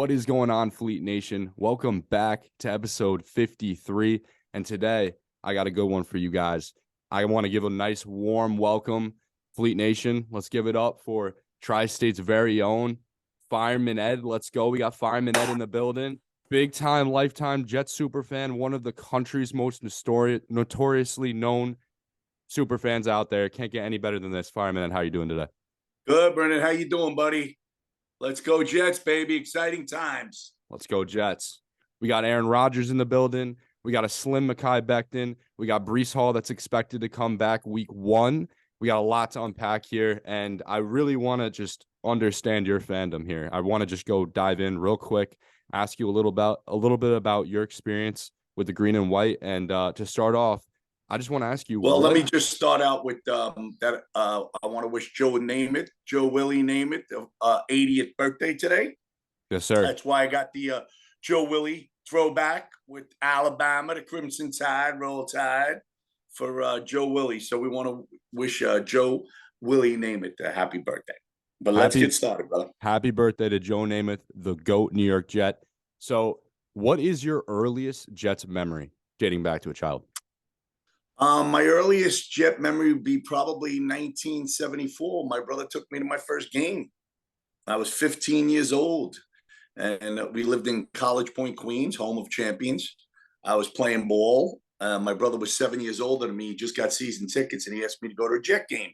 What is going on, Fleet Nation? Welcome back to episode 53. And today, I got a good one for you guys. I want to give a nice, warm welcome, Fleet Nation. Let's give it up for Tri-State's very own Fireman Ed. Let's go. We got Fireman Ed in the building. Big-time, lifetime Jets superfan, one of the country's most notoriously known superfans out there. Can't get any better than this. Fireman Ed, how are you doing today? Good, Brennan. How you doing, buddy? Let's go Jets, baby. Exciting times. Let's go Jets. We got Aaron Rodgers in the building. We got a slim Mekhi Becton. We got Breece Hall that's expected to come back week 1. We got a lot to unpack here, and I really want to just understand your fandom here. I want to just go dive in real quick, ask you a little bit about your experience with the green and white, and to start off, I just want to ask you. Well, let me just start out with that. I want to wish Joe Willie Namath, the 80th birthday today. Yes, sir. That's why I got the Joe Willie throwback with Alabama, the Crimson Tide, Roll Tide for Joe Willie. So we want to wish Joe Willie Namath a happy birthday. But let's get started, brother. Happy birthday to Joe Namath, the GOAT New York Jet. So what is your earliest Jets memory dating back to a child? My earliest Jet memory would be probably 1974. My brother took me to my first game. I was 15 years old, and we lived in College Point, Queens, home of champions. I was playing ball. My brother was 7 years older than me. He just got season tickets, and he asked me to go to a Jet game.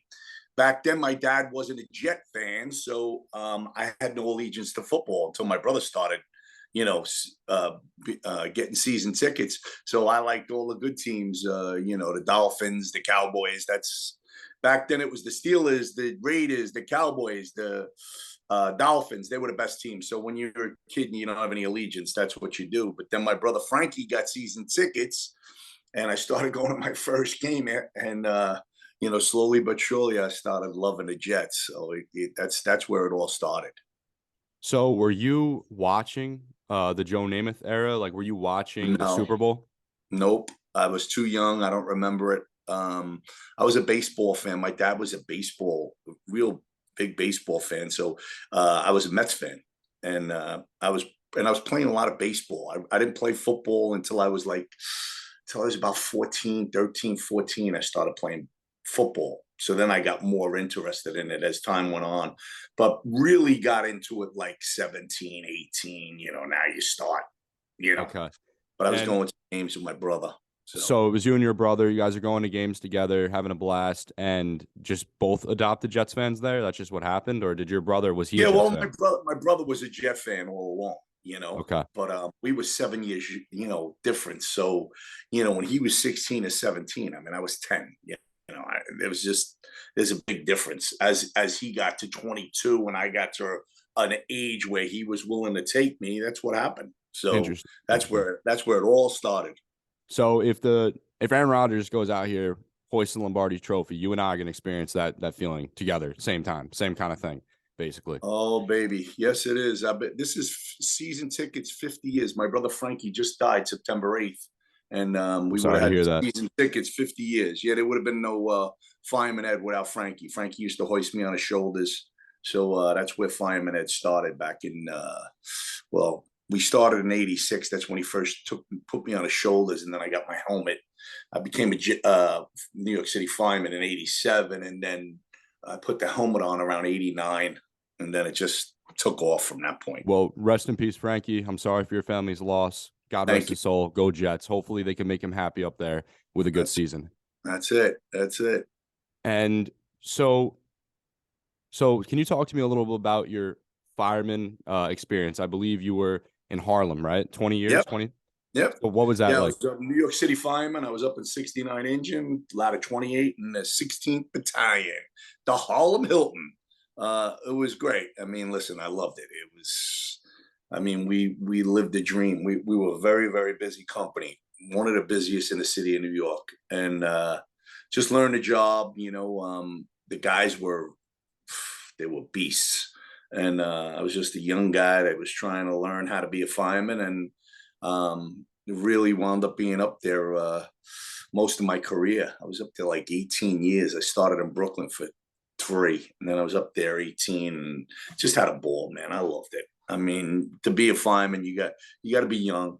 Back then, my dad wasn't a Jet fan, so I had no allegiance to football until my brother started getting season tickets. So I liked all the good teams, the Dolphins, the Cowboys. That's back then it was the Steelers, the Raiders, the Cowboys, the Dolphins. They were the best teams. So when you're a kid and you don't have any allegiance, that's what you do. But then my brother Frankie got season tickets, and I started going to my first game, and slowly but surely I started loving the Jets. So that's where it all started. So were you watching the Joe Namath era? Like, were you watching the Super Bowl? Nope. I was too young. I don't remember it. I was a baseball fan. My dad was a real big baseball fan. So I was a Mets fan, and I was playing a lot of baseball. I didn't play football until I was about 14. I started playing football. So then I got more interested in it as time went on, but really got into it like 17, 18, now you start, Okay. But I was going to games with my brother. So it was you and your brother. You guys are going to games together, having a blast, and just both adopted Jets fans there? That's just what happened? Or did your brother, was he a Jets fan? My brother was a Jet fan all along, Okay. But we were 7 years, difference. So, when he was 16 or 17, I was 10, there's a big difference as he got to 22 and I got to an age where he was willing to take me. That's what happened. So that's where it all started. So if Aaron Rodgers goes out here, hoists the Lombardi Trophy, you and I are going to experience that feeling together, same time, same kind of thing, basically. Oh, baby. Yes, it is. I bet this is season tickets 50 years. My brother Frankie just died September 8th. And we would have had season tickets 50 years. Yeah, there would have been no Fireman Ed without Frankie. Frankie used to hoist me on his shoulders. So that's where Fireman Ed started back in, we started in 86. That's when he first put me on his shoulders, and then I got my helmet. I became a New York City fireman in 87, and then I put the helmet on around 89, and then it just took off from that point. Well, rest in peace, Frankie. I'm sorry for your family's loss. God rest his soul. Go Jets. Hopefully they can make him happy up there with a good season. That's it. And so can you talk to me a little bit about your fireman experience? I believe you were in Harlem, right? 20 years? Yep. 20? Yep. So what was that like? I was a New York City fireman. I was up in 69 Engine, ladder 28 in the 16th Battalion, the Harlem Hilton. It was great. Listen, I loved it. It was... we lived the dream. We were a very, very busy company, one of the busiest in the city of New York, and just learned the job. The guys they were beasts, and I was just a young guy that was trying to learn how to be a fireman, and really wound up being up there most of my career. I was up there like 18 years. I started in Brooklyn for 3, and then I was up there 18, and just had a ball, man. I loved it. I mean, to be a fireman, you got to be young.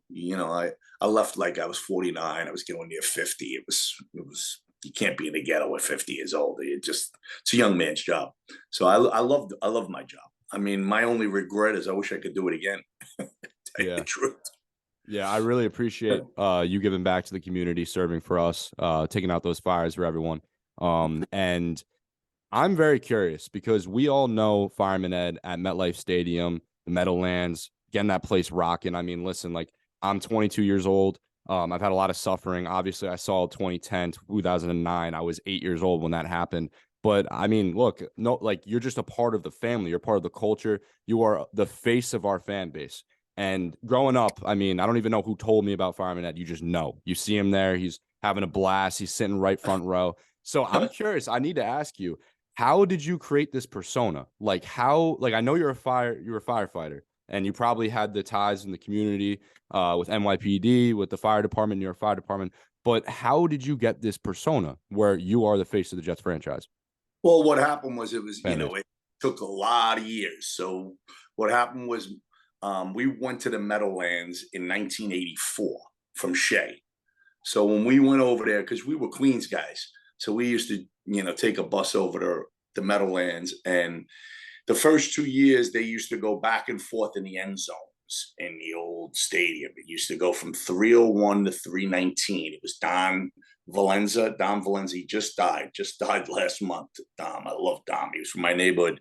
I left like I was 49. I was going near 50. It was you can't be in the ghetto at 50 years old. It's a young man's job. So I love my job. I mean, my only regret is I wish I could do it again. Tell you the Yeah. truth. Yeah, I really appreciate you giving back to the community, serving for us, taking out those fires for everyone. And I'm very curious because we all know Fireman Ed at MetLife Stadium, the Meadowlands, getting that place rocking. I mean, listen, like I'm 22 years old. I've had a lot of suffering. Obviously, I saw 2010, 2009. I was 8 years old when that happened. But I mean, look, no, like you're just a part of the family. You're part of the culture. You are the face of our fan base. And growing up, I mean, I don't even know who told me about Fireman Ed. You just know. You see him there. He's having a blast. He's sitting right front row. So I'm curious. I need to ask you, how did you create this persona? Like I know you're a firefighter and you probably had the ties in the community with NYPD, with the fire department, your fire department. But how did you get this persona where you are the face of the Jets franchise? Well, what happened was Fan base. it took a lot of years. So what happened was we went to the Meadowlands in 1984 from Shea. So when we went over there, because we were Queens guys, so we used to, take a bus over to the Meadowlands. And the first 2 years, they used to go back and forth in the end zones in the old stadium. It used to go from 301 to 319. It was Don Valenza. Don Valenza, he just died last month. Dom, I love Dom. He was from my neighborhood.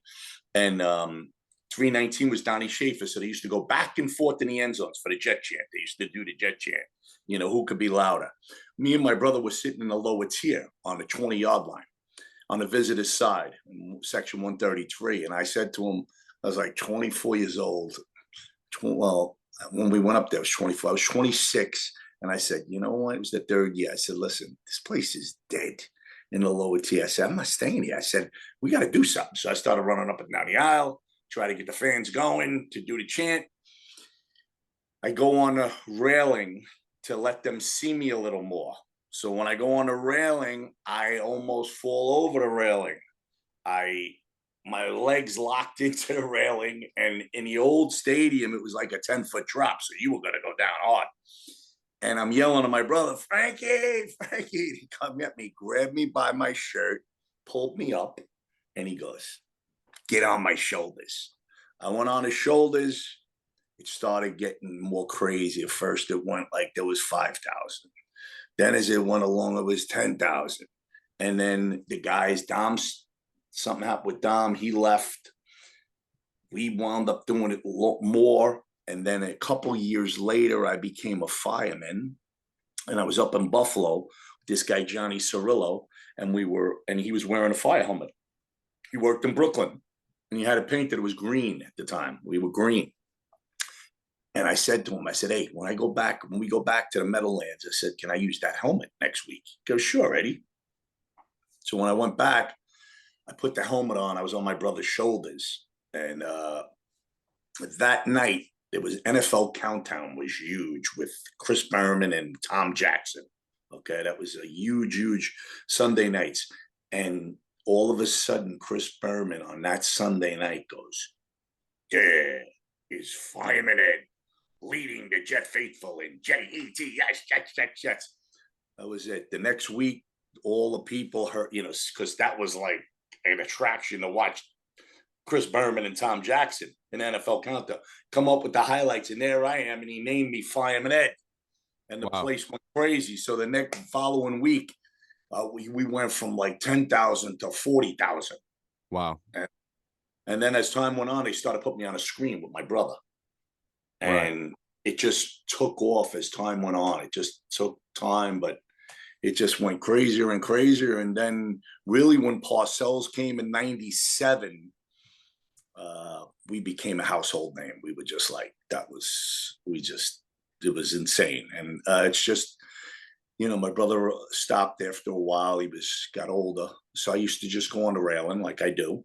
And 319 was Donnie Schaefer. So they used to go back and forth in the end zones for the Jet chant. They used to do the Jet chant. Who could be louder? Me and my brother were sitting in the lower tier on the 20-yard line on the visitor's side, in section 133. And I said to him, I was like 24 years old. Well, when we went up there, I was 24. I was 26. And I said, you know what? It was the third year. I said, listen, this place is dead in the lower tier. I said, I'm not staying here. I said, we got to do something. So I started running up and down the aisle, try to get the fans going to do the chant. I go on the railing to let them see me a little more. So when I go on the railing, I almost fall over the railing. My legs locked into the railing, and in the old stadium, it was like a 10-foot drop, so you were going to go down hard. And I'm yelling to my brother, Frankie. He come at me, grabbed me by my shirt, pulled me up, and he goes, get on my shoulders. I went on his shoulders. It started getting more crazy. At first, it went like there was 5,000. Then as it went along, it was 10,000. And then the guys, something happened with Dom. He left. We wound up doing it a lot more. And then a couple years later, I became a fireman. And I was up in Buffalo with this guy, Johnny Cirillo. And he was wearing a fire helmet. He worked in Brooklyn. And he had it painted. It was green at the time. We were green. And I said to him, hey, when we go back to the Meadowlands, I said, can I use that helmet next week? He goes, sure, Eddie. So when I went back, I put the helmet on. I was on my brother's shoulders. And that night, it was NFL Countdown was huge with Chris Berman and Tom Jackson. Okay, that was a huge Sunday nights. And all of a sudden, Chris Berman on that Sunday night goes, there is Fireman Ed, leading the Jet faithful in Jets, Jets. That was it. The next week, all the people heard, because that was like an attraction to watch Chris Berman and Tom Jackson in NFL Countdown come up with the highlights. And there I am, and he named me Fireman Ed. And the place went crazy. So the next following week, we went from like 10,000 to 40,000. Wow. And then as time went on, they started putting me on a screen with my brother. And it just took off as time went on. It just took time, but it just went crazier and crazier. And then really when Parcells came in 97, we became a household name. We were just like, it was insane. And it's just, my brother stopped after a while. He got older. So I used to just go on the railing like I do,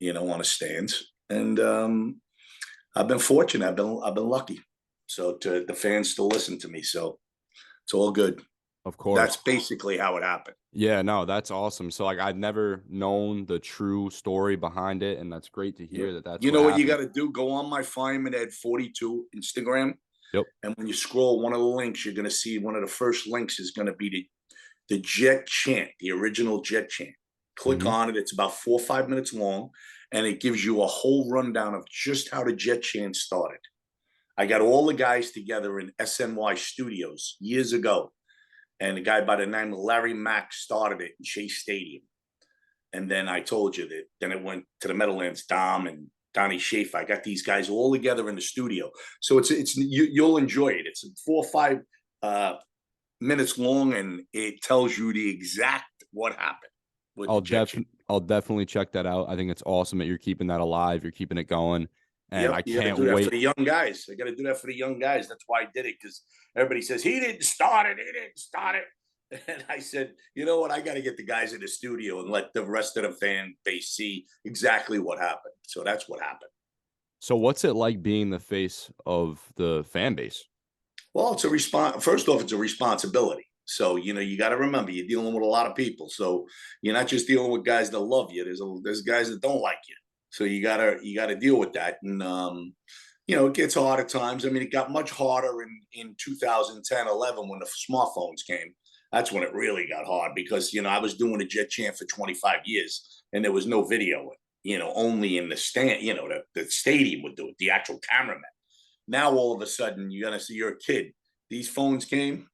on the stands. And I've been fortunate. I've been lucky. So the fans still listen to me. So it's all good. Of course. That's basically how it happened. Yeah, no, that's awesome. So, like, I've never known the true story behind it, and that's great to Yep. hear that that's You what know what you happened. got to do? Go on my Fireman Ed 42 Instagram, Yep. and when you scroll one of the links, you're going to see one of the first links is going to be the Jet Chant, the original Jet Chant. Click Mhm. on it. It's about 4 or 5 minutes long, and it gives you a whole rundown of just how the Jet Chant started. I got all the guys together in SNY Studios years ago, and a guy by the name of Larry Mack started it in Chase Stadium. And then I told you that then it went to the Meadowlands, Dom and Donnie Schaefer. I got these guys all together in the studio. So you'll enjoy it. It's 4 or 5 minutes long, and it tells you the exact what happened with the jet ski. I'll definitely check that out. I think it's awesome that you're keeping that alive, you're keeping it going, and I Yep, you got to can't do that for wait. the young guys. I got to do that for the young guys. That's why I did it, because everybody says he didn't start it. He didn't start it. And I said, you know what? I got to get the guys in the studio and let the rest of the fan base see exactly what happened. So that's what happened. So, what's it like being the face of the fan base? Well, it's a response. First off, it's a responsibility. So you got to remember you're dealing with a lot of people. So you're not just dealing with guys that love you. There's guys that don't like you. So you gotta deal with that. And it gets hard at times. I mean, it got much harder in 2010, 11 when the smartphones came. That's when it really got hard because I was doing a Jet Chant for 25 years and there was no video. Only in the stand. The stadium would do it. The actual cameraman. Now all of a sudden you're gonna see you're a kid. These phones came,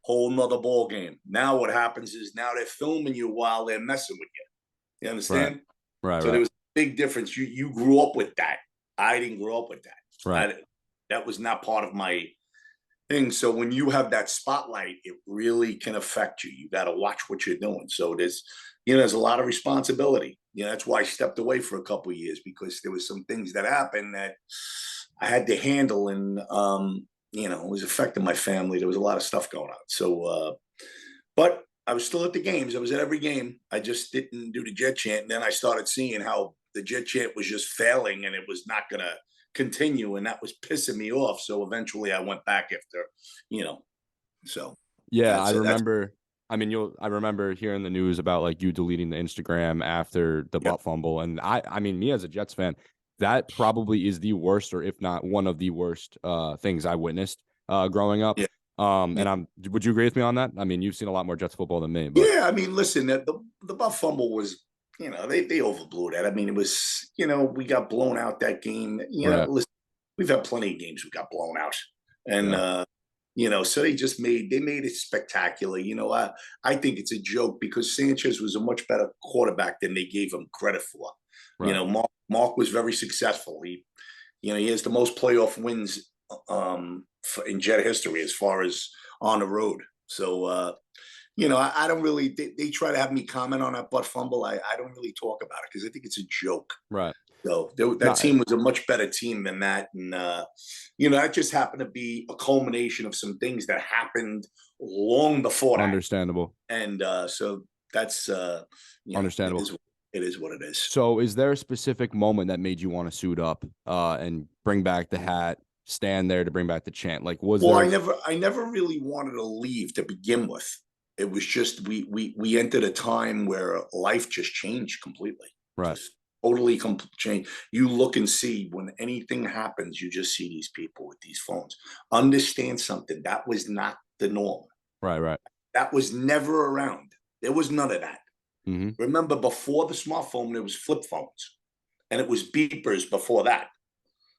whole nother ball game. Now what happens is now they're filming you while they're messing with you. You Right, understand? right, So there right, was a big difference. You grew up with that. I didn't grow up with that. right. That was not part of my thing. So when you have that spotlight, it really can affect you. You got to watch what you're doing. So there's a lot of responsibility. That's why I stepped away for a couple of years because there was some things that happened that I had to handle, and it was affecting my family. There was a lot of stuff going on. So, but I was still at the games. I was at every game. I just didn't do the Jet Chant. And then I started seeing how the Jet Chant was just failing, and it was not going to continue, and that was pissing me off. So eventually, I went back after, you know. So Yeah, I that's remember. I mean, I remember hearing the news about like you deleting the Instagram after the yeah, butt fumble, and I mean, me as a Jets fan, that probably is the worst, or if not one of the worst, things I witnessed, growing up. yeah, yeah. And would you agree with me on that? I mean, you've seen a lot more Jets football than me, but Yeah, I mean, listen, the butt fumble was, they overblew that. I mean, it was, we got blown out that game. right, Listen, we've had plenty of games we got blown out, and yeah, so they made it spectacular. I think it's a joke because Sanchez was a much better quarterback than they gave him credit for. right, Mark was very successful. He has the most playoff wins in Jet history as far as on the road. So I don't really. They try to have me comment on that butt fumble. I don't really talk about it because I think it's a joke. right. So that No, team was a much better team than that, and that just happened to be a culmination of some things that happened long before that, understandable, and so that's it understandable. is what it is. So, is there a specific moment that made you want to suit up, and bring back the hat, stand there to bring back the chant? Like, was Well, there? I never really wanted to leave to begin with. It was just we entered a time where life just changed completely, Right, just totally changed. You look and see when anything happens, you just see these people with these phones. Understand something that was not the norm. right, right. That was never around. There was none of that. Mm-hmm. Remember, before the smartphone, there was flip phones, and it was beepers before that.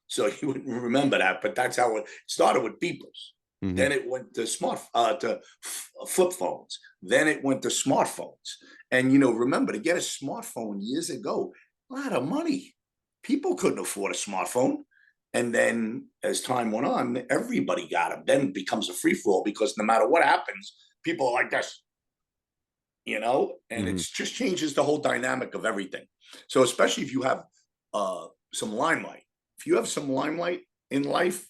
So you wouldn't remember that, but that's how it started with beepers. Mm-hmm. Then it went to flip phones. Then it went to smartphones. And remember to get a smartphone years ago, a lot of money. People couldn't afford a smartphone. And then as time went on, everybody got them. Then it becomes a free for all because no matter what happens, people are like this, and Mm-hmm. it's just changes the whole dynamic of everything. So especially if you have some limelight. If you have some limelight in life,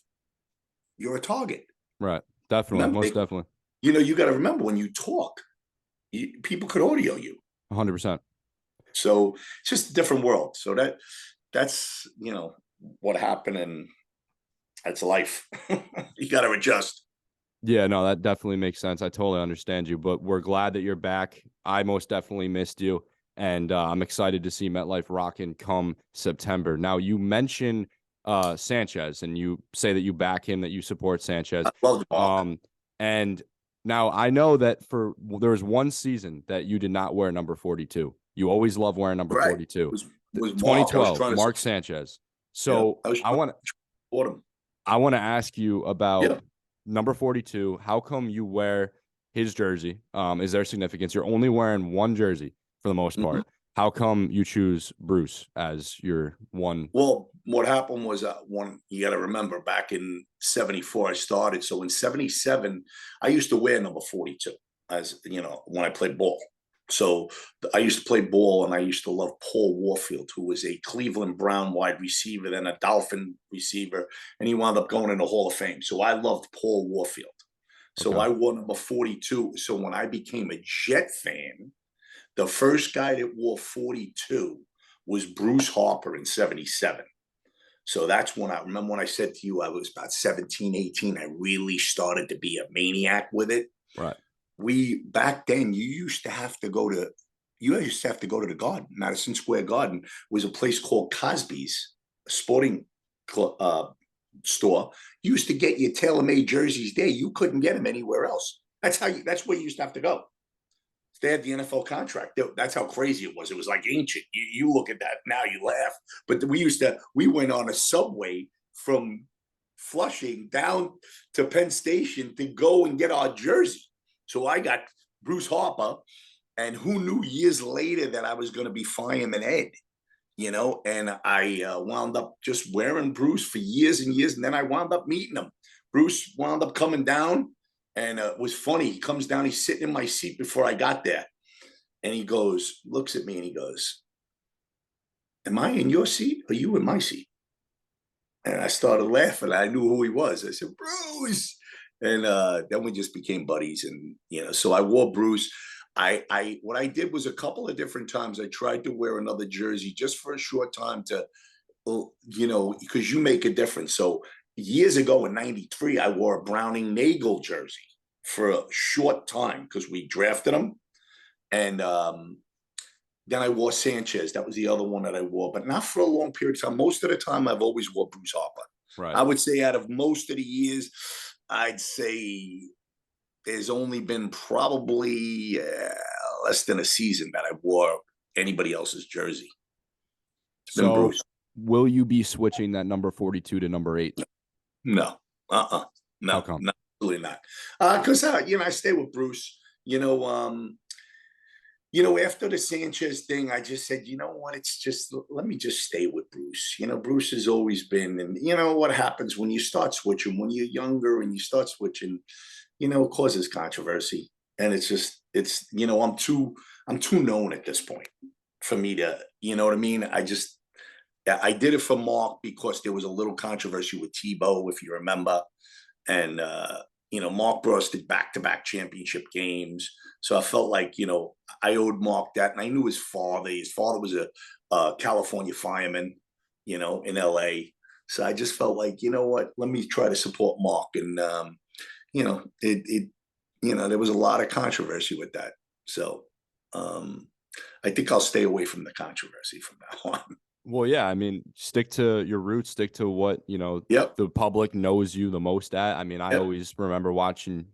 you're a target. Right. Definitely. Remember, Most definitely. you got to remember when you talk, people could audio you. 100%. So it's just a different world. So that's what happened, and that's life. You got to adjust. Yeah, no, that definitely makes sense. I totally understand you, but we're glad that you're back. I most definitely missed you, and I'm excited to see MetLife rocking come September. Now, you mentioned Sanchez, and you say that you back him, that you support I Sanchez. love the Mark. Um, and now I know that there was one season that you did not wear number 42. You always love wearing number Right. 42. Was Mark. I was 2012, trying to Mark support. Sanchez. Yeah, So I was trying to support him. I want to ask you about Yeah. number 42. How come you wear his jersey? Is there significance? You're only wearing one jersey for the most Mhm. part. How come you choose Bruce as your one? Well, what happened was one, you got to remember back in 74, I started. So in 77, I used to wear number 42 as you know, when I played ball. So I used to play ball and I used to love Paul Warfield, who was a Cleveland Brown wide receiver, then a Dolphin receiver, and he wound up going in the Hall of Fame. So I loved Paul Warfield. So Okay. I wore number 42. So when I became a Jet fan, the first guy that wore 42 was Bruce Harper in 77. So that's when I remember when I said to you I was about 17, 18. I really started to be a maniac with it. Right. We back then you used to have to go to the garden. Madison Square Garden was a place called Cosby's, a sporting store. You used to get your tailor-made jerseys there. You couldn't get them anywhere else. That's where you used to have to go. They had the NFL contract. That's how crazy it was. It was like ancient. You look at that now, you laugh. But we went on a subway from Flushing down to Penn Station to go and get our jersey. So I got Bruce Harper, and who knew years later that I was going to be Fireman Ed, and I wound up just wearing Bruce for years and years. And then I wound up meeting him. Bruce wound up coming down, and it was funny. He comes down, he's sitting in my seat before I got there. And he looks at me and he goes, "Am I in your seat or you in my seat?" And I started laughing. I knew who he was. I said, "Bruce." And then we just became buddies. And, so I wore Bruce. What I did was a couple of different times I tried to wear another jersey just for a short time to, because you make a difference. So years ago in 93, I wore a Browning Nagel jersey for a short time because we drafted him. And then I wore Sanchez. That was the other one that I wore, but not for a long period of time. Most of the time, I've always wore Bruce Harper. Right. I would say out of most of the years, I'd say there's only been probably less than a season that I wore anybody else's jersey. It's been So Bruce. will you be switching that number 42 to number 8? No, How no, come? not really not. Because I stay with Bruce. After the Sanchez thing, I just said, you know what? It's just let me just stay with Bruce. Bruce has always been, and what happens when you start switching when you're younger and you start switching, it causes controversy, and I'm too known at this point for me to, you know what I mean? I did it for Mark because there was a little controversy with Tebow, if you remember, and Mark brought us to back-to-back championship games. So I felt like I owed Mark that, and I knew his father. His father was a California fireman, in L.A. So I just felt like, you know what, let me try to support Mark, and there was a lot of controversy with that. So I think I'll stay away from the controversy from now on. Well, yeah, I mean, stick to your roots, stick to what, Yep. the public knows you the most at. I mean, I Yep. always remember watching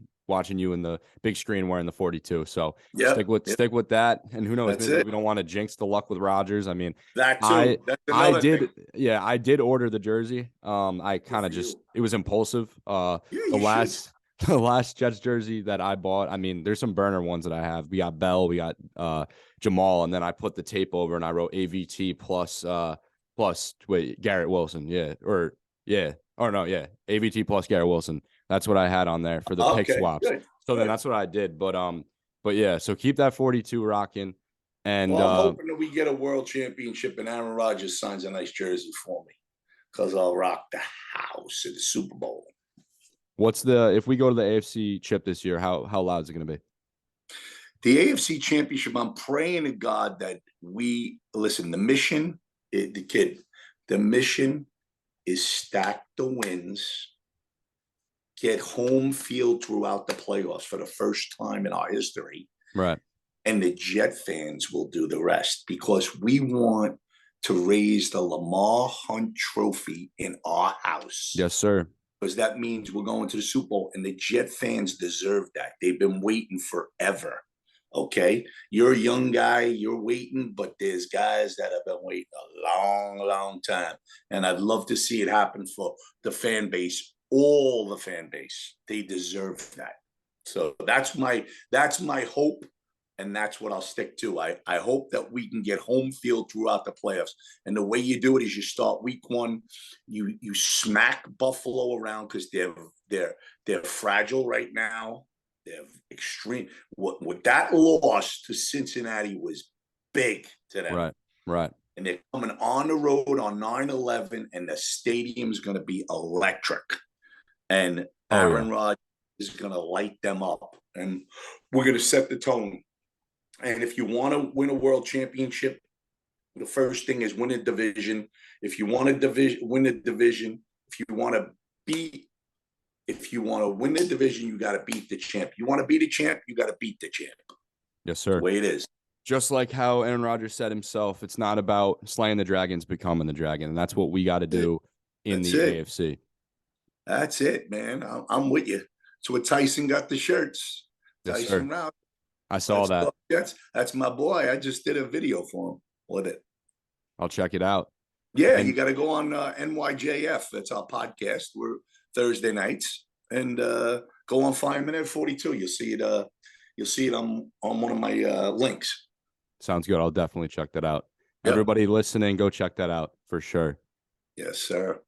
you in the big screen wearing the 42. So Yep. Yep. stick with that. And who knows, That's maybe it. we don't want to jinx the luck with Rodgers. I mean, That I too. That's I another thing. did yeah, I did order the jersey. I Good kind for of just you. it was impulsive. Yeah, The you should. last the last Jets jersey that I bought, I mean, there's some burner ones that I have. We got Bell, we got Jamal, and then I put the tape over and I wrote AVT plus wait, Garrett Wilson. Yeah. Or no, yeah. AVT plus Garrett Wilson. That's what I had on there for the pick Okay, swaps. good, So then good. that's what I did. But yeah, so keep that 42 rocking. And Well, I'm hoping that we get a world championship and Aaron Rodgers signs a nice jersey for me because I'll rock the house at the Super Bowl. if we go to the AFC chip this year, how loud is it gonna be? The AFC Championship, I'm praying to God that we listen. The mission is stack the wins get home field throughout the playoffs for the first time in our history. Right. And the Jet fans will do the rest because we want to raise the Lamar Hunt Trophy in our house. Yes, sir. Because that means we're going to the Super Bowl, and the Jet fans deserve that. They've been waiting forever. Okay, you're a young guy, you're waiting, but there's guys that have been waiting a long, long time, and I'd love to see it happen for the fan base, all the fan base. They deserve that. So that's my hope, and that's what I'll stick to. I hope that we can get home field throughout the playoffs. And the way you do it is you start week one, you smack Buffalo around because they're fragile right now. They're extreme. What that loss to Cincinnati was big to them. Right. Right. And they're coming on the road on 9/11, and the stadium's going to be electric. And Aaron Rodgers is going to light them up, and we're going to set the tone. And if you want to win a world championship, the first thing is win a division. If you want to win a division, if you want to win the division, you got to beat the champ. You want to be the champ, you got to beat the champ. Yes, sir. The way it is. Just like how Aaron Rodgers said himself, it's not about slaying the dragons, becoming the dragon. And that's what we got to do in the AFC. That's it, man. I'm with you. So what Tyson got the shirts. Yes, Tyson sir. Round. I saw that. That's my boy. I just did a video for him with it. I'll check it out. Yeah, you got to go on NYJF. That's our podcast. We're Thursday nights, and go on Fireman Ed 42. You'll see it. You'll see it on one of my links. Sounds good. I'll definitely check that out. Yep. Everybody listening, go check that out for sure. Yes, sir.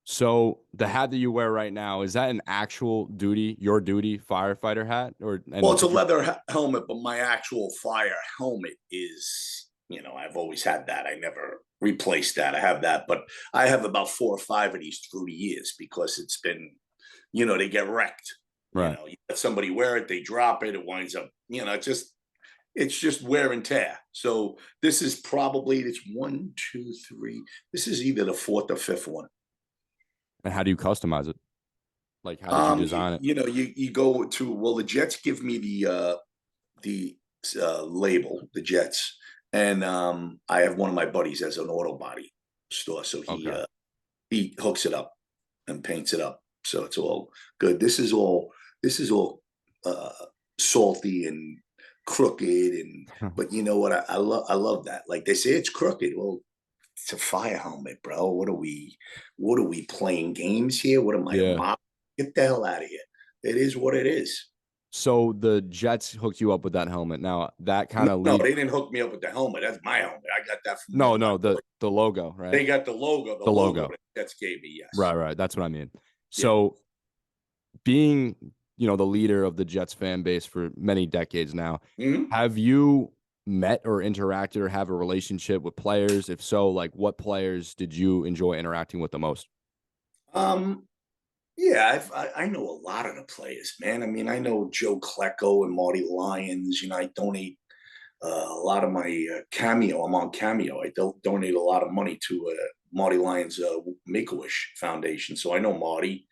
So the hat that you wear right now, is that an actual your duty firefighter hat? Well, it's a leather helmet, but my actual fire helmet is, I've always had that. I never replaced that. I have that, but I have about 4 or 5 of these through the years because it's been, they get wrecked. Right. You let somebody wear it, they drop it, it winds up, it's just wear and tear. So this is probably, it's 1, 2, 3. This is either the 4th or 5th one. And how do you customize it? Like, how did you design it? You go to, the Jets give me the label, the Jets. And I have one of my buddies as an auto body store. So he hooks it up and paints it up. So it's all good. This is all salty and crooked. But you know what? I love that. Like they say it's crooked. Well, it's a fire helmet, bro. What are we playing games here? What am I? Get the hell out of here. It is what it is. So the Jets hooked you up with that helmet. Now that kind of no, they didn't hook me up with the helmet. That's my helmet. I got that from the logo, right? They got the logo. The logo that Jets gave me. Yes. Right. That's what I mean. So being the leader of the Jets fan base for many decades now, have you met or interacted or have a relationship with players? If so, like what players did you enjoy interacting with the most? Yeah, I know a lot of the players, man. I mean, I know Joe Klecko and Marty Lyons. I donate a lot of my Cameo. I'm on Cameo. I donate a lot of money to Marty Lyons Make-A-Wish Foundation. So I know Marty.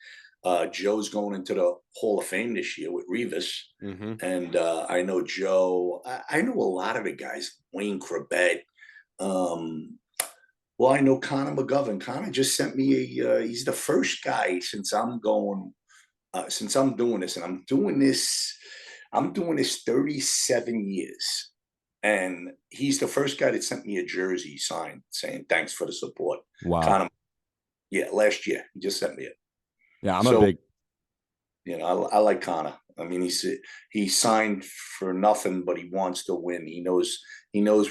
Joe's going into the Hall of Fame this year with Revis. And I know Joe. I know a lot of the guys. Wayne Corbett. Well, I know Connor McGovern. Connor just sent me he's the first guy since I'm doing this, and I'm doing this 37 years. And he's the first guy that sent me a jersey signed saying, thanks for the support. Wow. Connor, last year. He just sent me it. Yeah, I'm a big. I like Connor. I mean, he signed for nothing, but he wants to win. He knows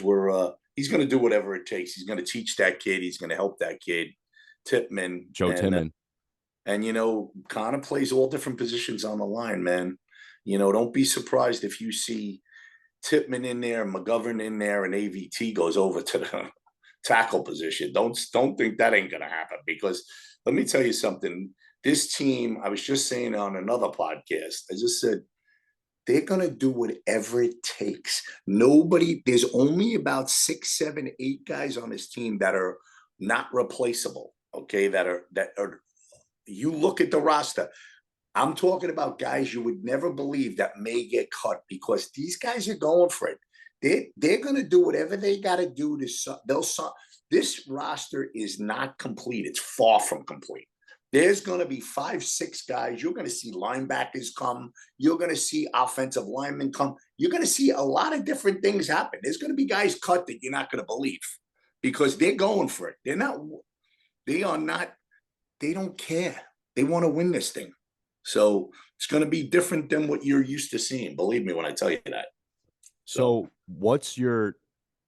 we're he's going to do whatever it takes. He's going to teach that kid. He's going to help that kid. Joe Timmon. And Connor plays all different positions on the line, man. Don't be surprised if you see Tippmann in there, McGovern in there, and AVT goes over to the tackle position. Don't think that ain't going to happen, because let me tell you something. This team, I was just saying on another podcast, I just said, they're going to do whatever it takes. There's only about 6, 7, 8 guys on this team that are not replaceable. Okay. That are, you look at the roster, I'm talking about guys you would never believe that may get cut because these guys are going for it. They're going to do whatever they got to do to. This roster is not complete. It's far from complete. There's going to be 5, 6 guys. You're going to see linebackers come. You're going to see offensive linemen come. You're going to see a lot of different things happen. There's going to be guys cut that you're not going to believe because they're going for it. They're not. They are not. They don't care. They want to win this thing. So it's going to be different than what you're used to seeing. Believe me when I tell you that. So what's your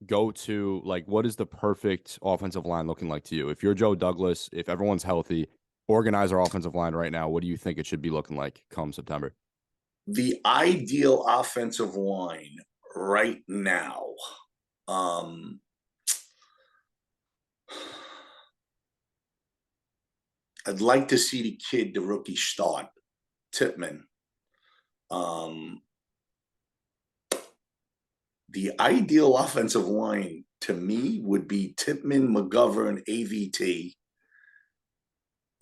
go-to, like, what is the perfect offensive line looking like to you? If you're Joe Douglas, if everyone's healthy, organize our offensive line right now. What do you think it should be looking like come September? The ideal offensive line right now, I'd like to see the kid, the rookie, start Tippmann. The ideal offensive line to me would be Tippmann, McGovern, AVT,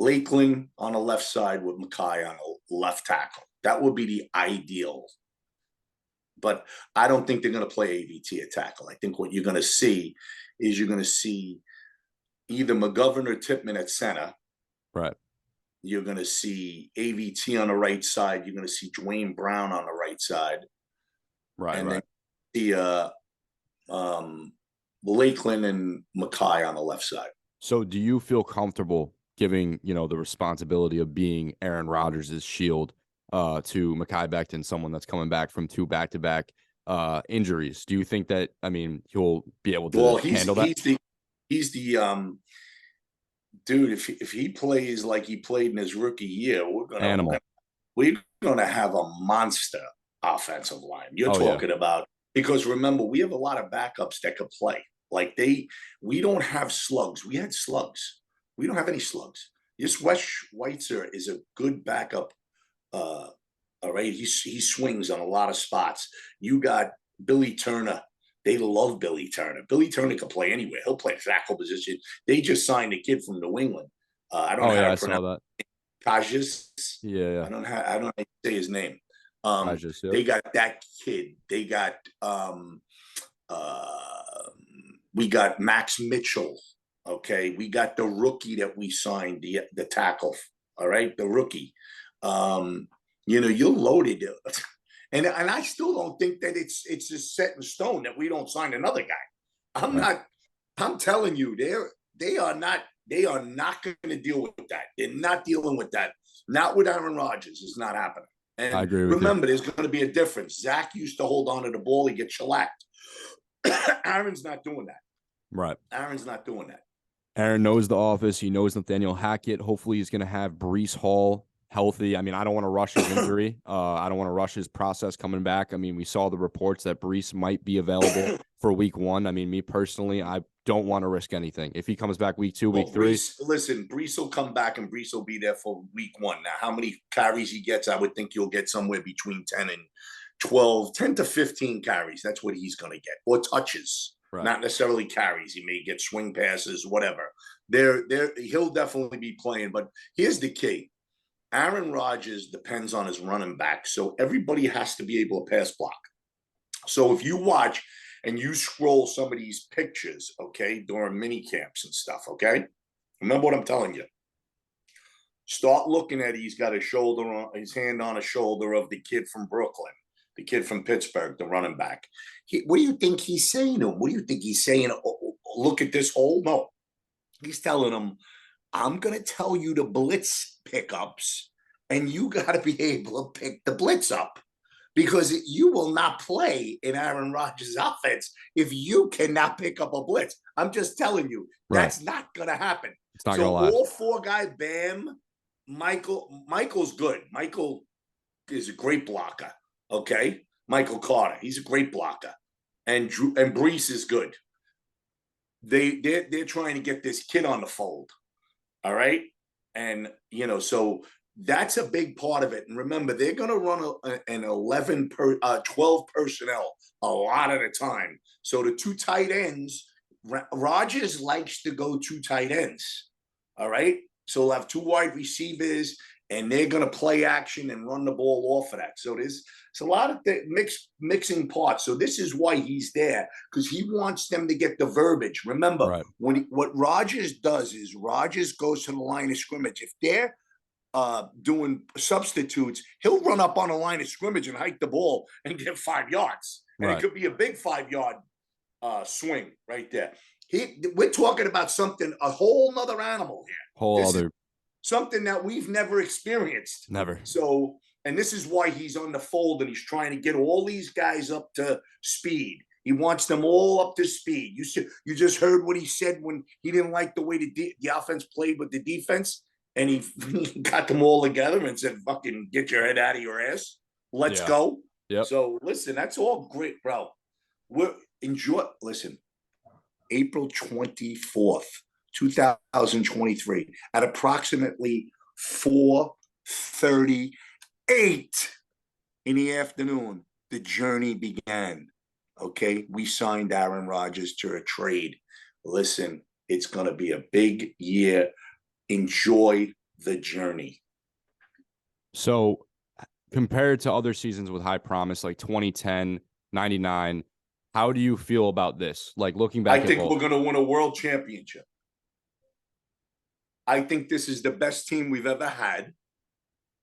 Lakeland on the left side with Mackay on the left tackle. That would be the ideal. But I don't think they're going to play AVT at tackle. I think what you're going to see is you're going to see either McGovern or Tippmann at center. Right. You're going to see AVT on the right side. You're going to see Dwayne Brown on the right side. Right. And right. then Lakeland and Mackay on the left side. So do you feel comfortable giving, the responsibility of being Aaron Rodgers' shield to Mekhi Becton, someone that's coming back from 2 back-to-back injuries? Do you think that, he'll be able to handle that? He's the dude. If he plays like he played in his rookie year, we're gonna have a monster offensive line. You're talking about, because remember, we have a lot of backups that could play. Like we don't have slugs. We had slugs. We don't have any slugs. This Wes Schweitzer is a good backup. All right, he swings on a lot of spots. You got Billy Turner. They love Billy Turner. Billy Turner can play anywhere. He'll play tackle position. They just signed a kid from New England. I don't know how to pronounce. Saw that. Kajas. Yeah. I don't know how to say his name. Kajas, They got that kid. They got we got Max Mitchell. Okay, we got the rookie that we signed, the tackle. All right, the rookie. You're loaded, and I still don't think that it's just set in stone that we don't sign another guy. I'm telling you, they are not going to deal with that. They're not dealing with that. Not with Aaron Rodgers. It's not happening. And I agree with remember, there's going to be a difference. Zach used to hold on to the ball. He gets shellacked. Aaron's not doing that. Right. Aaron's not doing that. Aaron knows the office. He knows Nathaniel Hackett. Hopefully he's going to have Breece Hall healthy. I don't want to rush his injury. I don't want to rush his process coming back. We saw the reports that Breece might be available for week 1. Me personally, I don't want to risk anything. If he comes back week 2, week 3. Breece will come back and Breece will be there for week 1. Now, how many carries he gets, I would think you'll get somewhere between 10 and 12, 10 to 15 carries. That's what he's going to get. Or touches. Right. Not necessarily carries. He may get swing passes, whatever. He'll definitely be playing. But here's the key. Aaron Rodgers depends on his running back. So everybody has to be able to pass block. So if you watch and you scroll some of these pictures, okay, during mini camps and stuff, okay, remember what I'm telling you. Start looking at he's got his hand on a shoulder of the kid from Brooklyn, the kid from Pittsburgh, the running back. What do you think he's saying to him? What do you think he's saying? Oh, look at this hole. No, he's telling him, I'm going to tell you the blitz pickups, and you got to be able to pick the blitz up, because you will not play in Aaron Rodgers' offense if you cannot pick up a blitz. I'm just telling you, that's not going to happen. It's not going to last. All 4 guys, Bam, Michael's good. Michael is a great blocker. Okay, Michael Carter, he's a great blocker, and Breece is good. They're trying to get this kid on the fold. All right. And, so that's a big part of it. And remember, they're going to run an 12 personnel a lot of the time. So the 2 tight ends, Rodgers likes to go 2 tight ends. All right. So we'll have 2 wide receivers and they're going to play action and run the ball off of that. So there's a lot of mixing parts. So this is why he's there, because he wants them to get the verbiage. Remember, what Rodgers does is Rodgers goes to the line of scrimmage. If they're doing substitutes, he'll run up on the line of scrimmage and hike the ball and get 5 yards. And it could be a big 5-yard swing right there. We're talking about something, a whole nother animal here. Something that we've never experienced. Never. So, and this is why he's on the fold, and he's trying to get all these guys up to speed. He wants them all up to speed. You just heard what he said when he didn't like the way the offense played with the defense, and he got them all together and said, fucking get your head out of your ass. Let's go. Yep. So, listen, that's all great, bro. Listen, April 24th. 2023 at approximately 4:38 in the afternoon, the journey began. Okay, we signed Aaron Rodgers to a trade. Listen, it's going to be a big year. Enjoy the journey. So compared to other seasons with high promise, like 2010, 99, how do you feel about this? Like looking back, I think we're going to win a world championship. I think this is the best team we've ever had,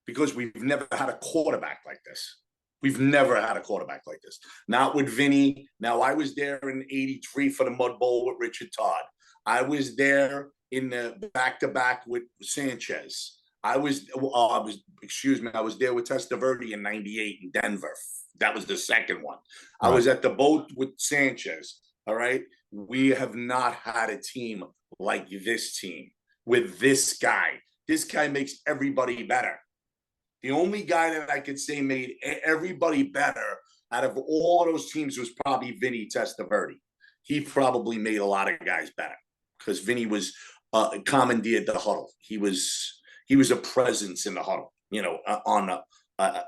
because we've never had a quarterback like this. We've never had a quarterback like this. Not with Vinny. Now, I was there in '83 for the Mud Bowl with Richard Todd. I was there in the back-to-back with Sanchez. I was there with Testaverde in '98 in Denver. That was the second one. Right. I was at the boat with Sanchez. All right. We have not had a team like this team. With this guy. This guy makes everybody better. The only guy that I could say made everybody better out of all of those teams was probably Vinny Testaverde. He probably made a lot of guys better because Vinny was commandeered the huddle. He was a presence in the huddle,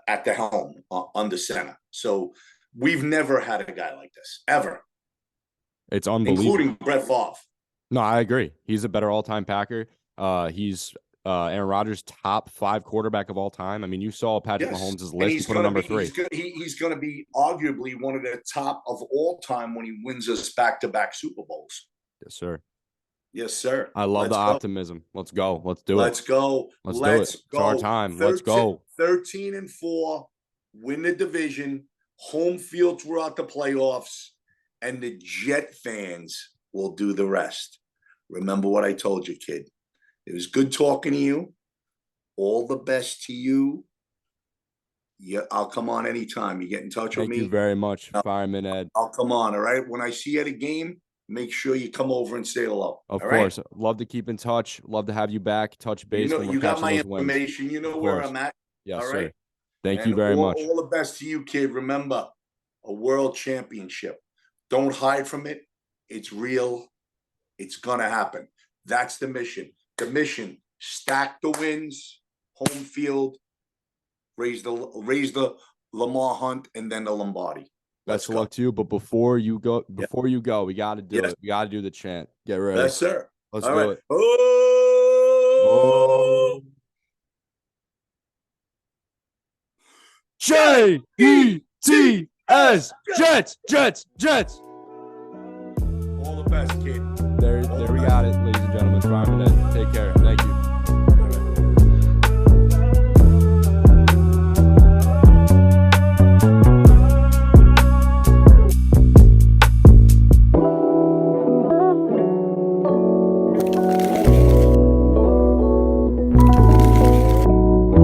at the helm, under center. So we've never had a guy like this, ever. It's unbelievable. Including Brett Favre. No, I agree. He's a better all-time Packer. He's Aaron Rodgers' top 5 quarterback of all time. I mean, you saw Patrick Mahomes' list. He's put him number 3. He's going to be arguably one of the top of all time when he wins us back-to-back Super Bowls. Yes, sir. Yes, sir. I love the optimism. Let's go. Let's do it. Let's go. Let's do it. It's our time. Let's go. 13-4, win the division, home field throughout the playoffs, and the Jet fans will do the rest. Remember what I told you, kid. It was good talking to you. All the best to you. Yeah, I'll come on anytime. You get in touch with me. Thank you very much, Fireman Ed. I'll come on, all right? When I see you at a game, make sure you come over and say hello. Of course. Right? Love to keep in touch. Love to have you back. Touch base. You got my information. Wins. You know where I'm at. Yes, all right? Sir. Thank you very much. All the best to you, kid. Remember, a world championship. Don't hide from it. It's real. It's going to happen. That's the mission. The mission, stack the wins, home field, raise the Lamar Hunt, and then the Lombardi. Best of luck to you. But before you go, we got to do it. We got to do the chant. Get ready. Yes, sir. Let's do it. Oh! J-E-T-S. Jets. All the best, kid. There we got it, ladies and gentlemen. Fireman Ed. Take care.